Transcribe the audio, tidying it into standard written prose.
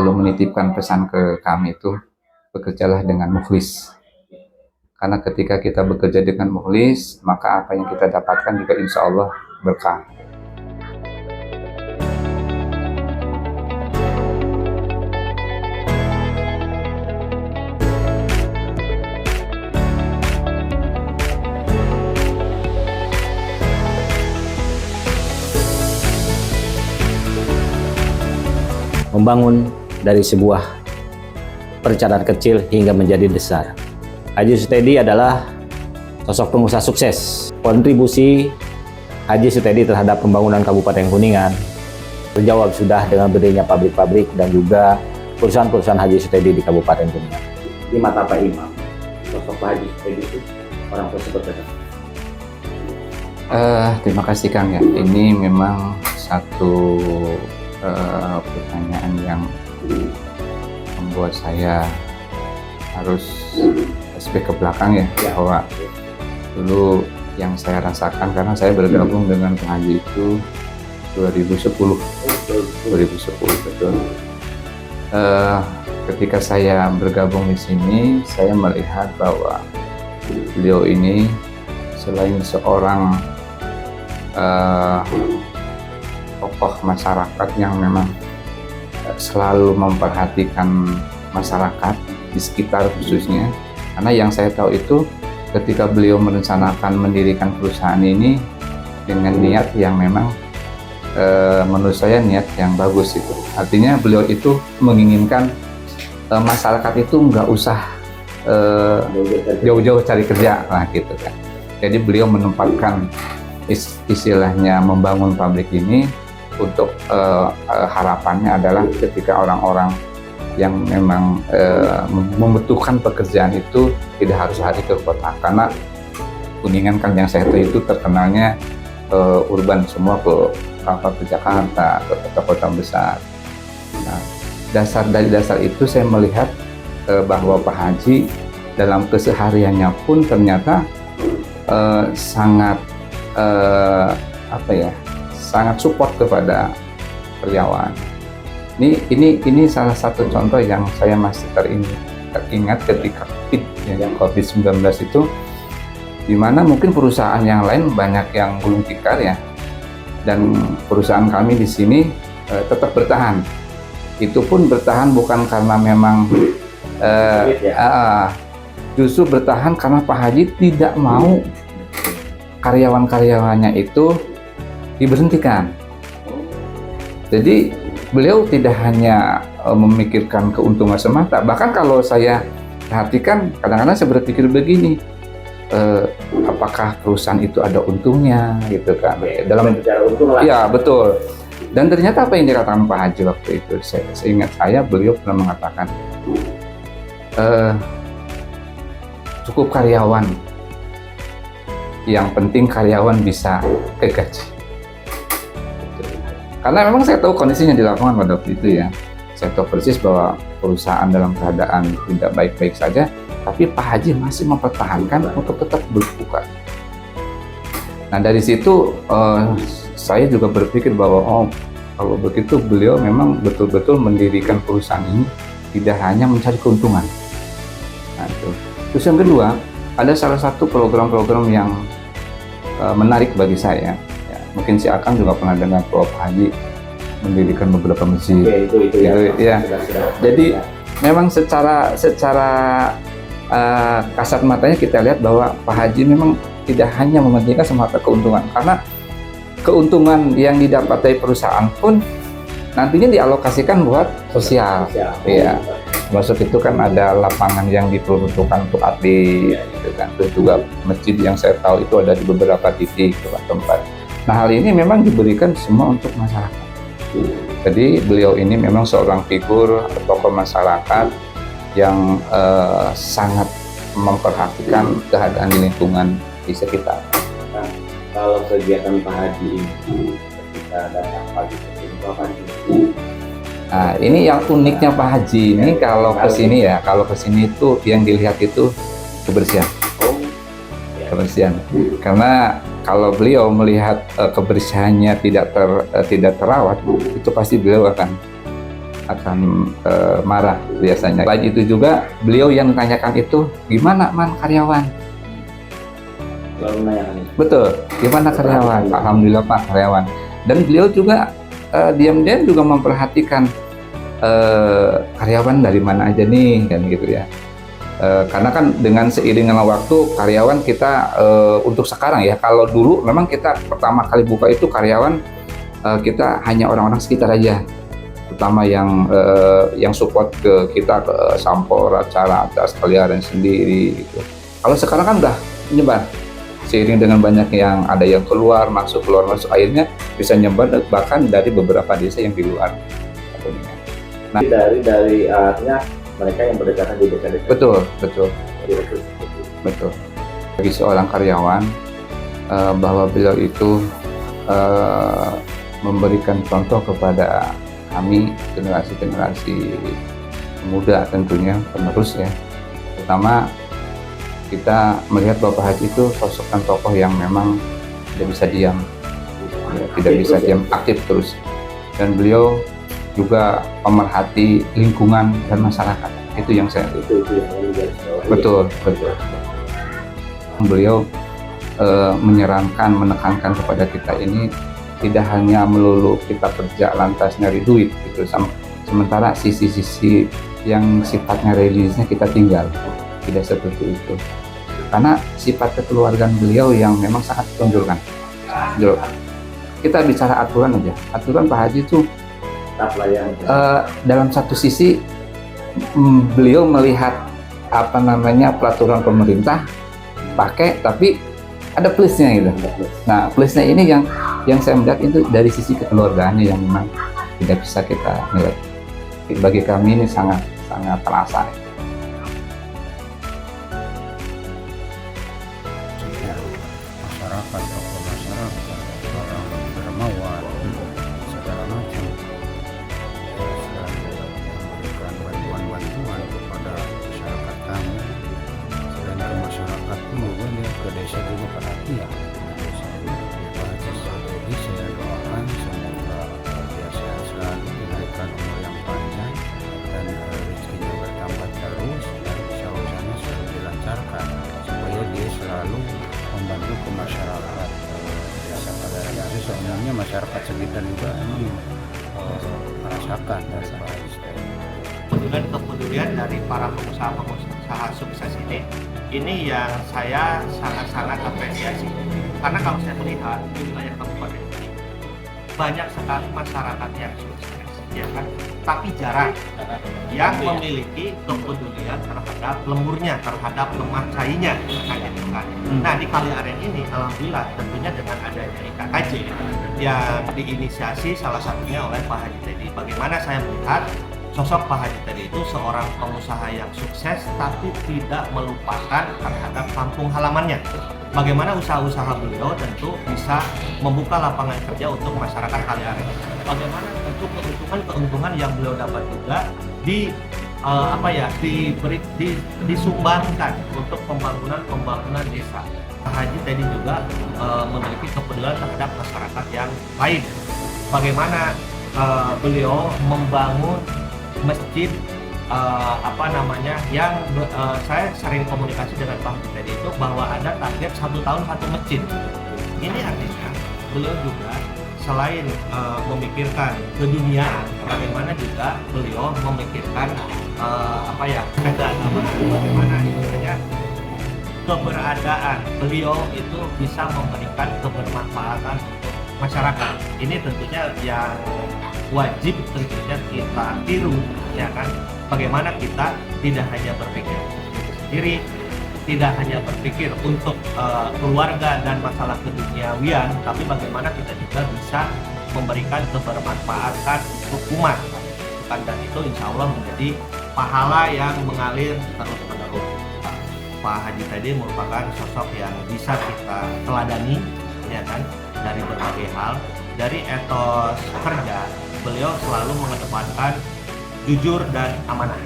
Lalu menitipkan pesan ke kami itu, bekerjalah dengan mukhlis. Karena ketika kita bekerja dengan mukhlis, maka apa yang kita dapatkan juga insya Allah berkah. Membangun dari sebuah perencanaan kecil hingga menjadi besar. Haji Sutedi adalah sosok pengusaha sukses. Kontribusi Haji Sutedi terhadap pembangunan Kabupaten Kuningan terjawab sudah dengan berdirinya pabrik-pabrik dan juga perusahaan-perusahaan Haji Sutedi di Kabupaten Kuningan. Di mata Pak Imam, sosok Pak Haji Sutedi itu orang tersebut betul. Terima kasih Kang ya. Ini memang satu pertanyaan yang membuat saya harus flashback ke belakang ya, bahwa dulu yang saya rasakan, karena saya bergabung dengan Pak Haji itu 2010 betul. Ketika saya bergabung di sini, saya melihat bahwa beliau ini selain seorang tokoh masyarakat yang memang selalu memperhatikan masyarakat di sekitar khususnya, karena yang saya tahu itu ketika beliau merencanakan mendirikan perusahaan ini dengan niat yang memang menurut saya niat yang bagus itu. Artinya beliau itu menginginkan masyarakat itu nggak usah jauh-jauh cari kerja lah gitu kan. Jadi beliau menempatkan istilahnya membangun pabrik ini untuk harapannya adalah ketika orang-orang yang memang membutuhkan pekerjaan itu tidak harus lari ke kota, karena Kuningan kan yang saya tahu itu terkenalnya urban semua, ke Jakarta, ke kota-kota besar. Nah, dari dasar itu saya melihat bahwa Pak Haji dalam kesehariannya pun ternyata sangat sangat support kepada karyawan. Ini salah satu contoh yang saya masih teringat ketika COVID-19 itu, di mana mungkin perusahaan yang lain banyak yang gulung tikar ya, dan perusahaan kami di sini tetap bertahan. Itu pun bertahan bukan karena memang justru bertahan karena Pak Haji tidak mau karyawan-karyawannya itu diberhentikan. Jadi beliau tidak hanya memikirkan keuntungan semata, bahkan kalau saya perhatikan kadang-kadang saya berpikir begini, apakah perusahaan itu ada untungnya gitu kan? Dalam bicara untung lah. Ya betul. Dan ternyata apa yang dikatakan Pak Haji waktu itu, seingat saya beliau pernah mengatakan cukup karyawan, yang penting karyawan bisa kegaji. Karena memang saya tahu kondisinya di lapangan pada waktu itu ya. Saya tahu persis bahwa perusahaan dalam keadaan tidak baik-baik saja, tapi Pak Haji masih mempertahankan untuk tetap berbuka. Nah dari situ saya juga berpikir bahwa kalau begitu beliau memang betul-betul mendirikan perusahaan ini tidak hanya mencari keuntungan. Nah, terus yang kedua, ada salah satu program-program yang menarik bagi saya. Ya, mungkin si Akang juga pernah dengar bahwa Pak Haji mendirikan beberapa masjid. Oke, itu ya. Jadi memang secara kasat matanya kita lihat bahwa Pak Haji memang tidak hanya mementingkan semata keuntungan, karena keuntungan yang didapat dari perusahaan pun nantinya dialokasikan buat sosial. Ya. Masuk itu kan ada lapangan yang diperuntukkan untuk atlet, gitu kan. Terus juga masjid yang saya tahu itu ada di beberapa titik tempat. Nah hal ini memang diberikan semua untuk masyarakat. Jadi beliau ini memang seorang figur tokoh masyarakat yang sangat memperhatikan keadaan di lingkungan di sekitar. Nah, kalau kegiatan Pak Haji ini ketika datang pagi ke apa sih? Nah, ini yang uniknya Pak Haji ini kalau kesini itu yang dilihat itu kebersihan. Kebersihan. Karena kalau beliau melihat kebersihannya tidak terawat, itu pasti beliau akan marah biasanya. Selain itu juga beliau yang menanyakan itu, gimana man karyawan? Selalu menanyakan itu. Betul, gimana karyawan? Alhamdulillah Pak karyawan. Dan beliau juga diam-diam juga memperhatikan karyawan dari mana aja nih, kan gitu ya. Karena kan dengan seiring dengan waktu karyawan kita untuk sekarang ya, kalau dulu memang kita pertama kali buka itu karyawan kita hanya orang-orang sekitar aja, terutama yang support ke kita ke Sampora, Cara Atas, Kaliaren sendiri gitu. Kalau sekarang kan udah menyebar seiring dengan banyak yang ada yang keluar masuk akhirnya bisa nyebar bahkan dari beberapa desa yang di luar. Nah, dari artinya mereka yang berdekatan di desa-desa. Betul. Bagi seorang karyawan bahwa beliau itu memberikan contoh kepada kami generasi muda tentunya penerus ya. Pertama kita melihat Bapak Haji itu sosok dan tokoh yang memang tidak bisa diam, aktif terus. Dan beliau juga pemerhati lingkungan dan masyarakat. Itu yang saya betul. Beliau menekankan kepada kita ini tidak hanya melulu kita kerja lantas nyari duit gitu, sementara sisi-sisi yang sifatnya religiusnya kita tinggal. Tidak seperti itu, karena sifat kekeluargaan beliau yang memang sangat ditonjolkan. Kita bicara aturan aja, aturan Pak Haji itu dalam satu sisi beliau melihat peraturan pemerintah pakai, tapi ada plusnya gitu. Nah plusnya ini yang saya melihat itu dari sisi kekeluargaannya yang memang tidak bisa kita melihat. Bagi kami ini sangat terasa. Masyarakat, tokoh masyarakat, orang dermawan, segala macam selalu memberikan bantuan kepada masyarakat kami, dan ke masyarakat pun juga dia ke desa juga perhatian. Jadi saya doakan semoga dia sehat selalu, diberikan umur yang panjang dan rezekinya bertambah terus, dan usahanya selalu dilancarkan supaya dia selalu membantu ke masyarakat desa Kaliaren. Sebenarnya masyarakat sekitar juga emang merasakan dari Pak Haji. Dengan kepedulian dari para pengusaha sukses ini yang saya sangat apresiasi. Karena kalau saya melihat di wilayah kabupaten ini banyak sekali masyarakat yang sukses, ya kan? Tapi jarang yang memiliki kepedulian terhadap lemburnya, terhadap lemah cahinya, kan gitu kan. Nah di Kaliaren ini alhamdulillah tentunya dengan adanya IKKJ yang diinisiasi salah satunya oleh Pak Haji Teddy. Bagaimana saya melihat sosok Pak Haji Teddy itu seorang pengusaha yang sukses tapi tidak melupakan terhadap kampung halamannya. Bagaimana usaha-usaha beliau tentu bisa membuka lapangan kerja untuk masyarakat Kaliaren. Bagaimana tentu keuntungan yang beliau dapat juga disumbangkan untuk pembangunan desa. Pak Haji Teddy juga memiliki kepedulian terhadap masyarakat yang lain. Bagaimana beliau membangun masjid yang saya sering komunikasi dengan Pak Haji Teddy itu bahwa ada target 1 tahun 1 masjid. Ini artinya beliau juga selain memikirkan keduniaan, bagaimana juga beliau memikirkan bagaimana istilahnya keberadaan beliau itu bisa memberikan kebermanfaatan untuk masyarakat. Ini tentunya yang wajib tentunya kita tiru, ya kan? Bagaimana kita tidak hanya berpikir sendiri, tidak hanya berpikir untuk keluarga dan masalah keduniawian, tapi bagaimana kita juga bisa memberikan kebermanfaatan untuk umat. Dan itu insya Allah menjadi pahala yang mengalir terus-menerus. Pak Haji Teddy merupakan sosok yang bisa kita teladani, ya kan, dari berbagai hal. Dari etos kerja, beliau selalu mengedepankan jujur dan amanah.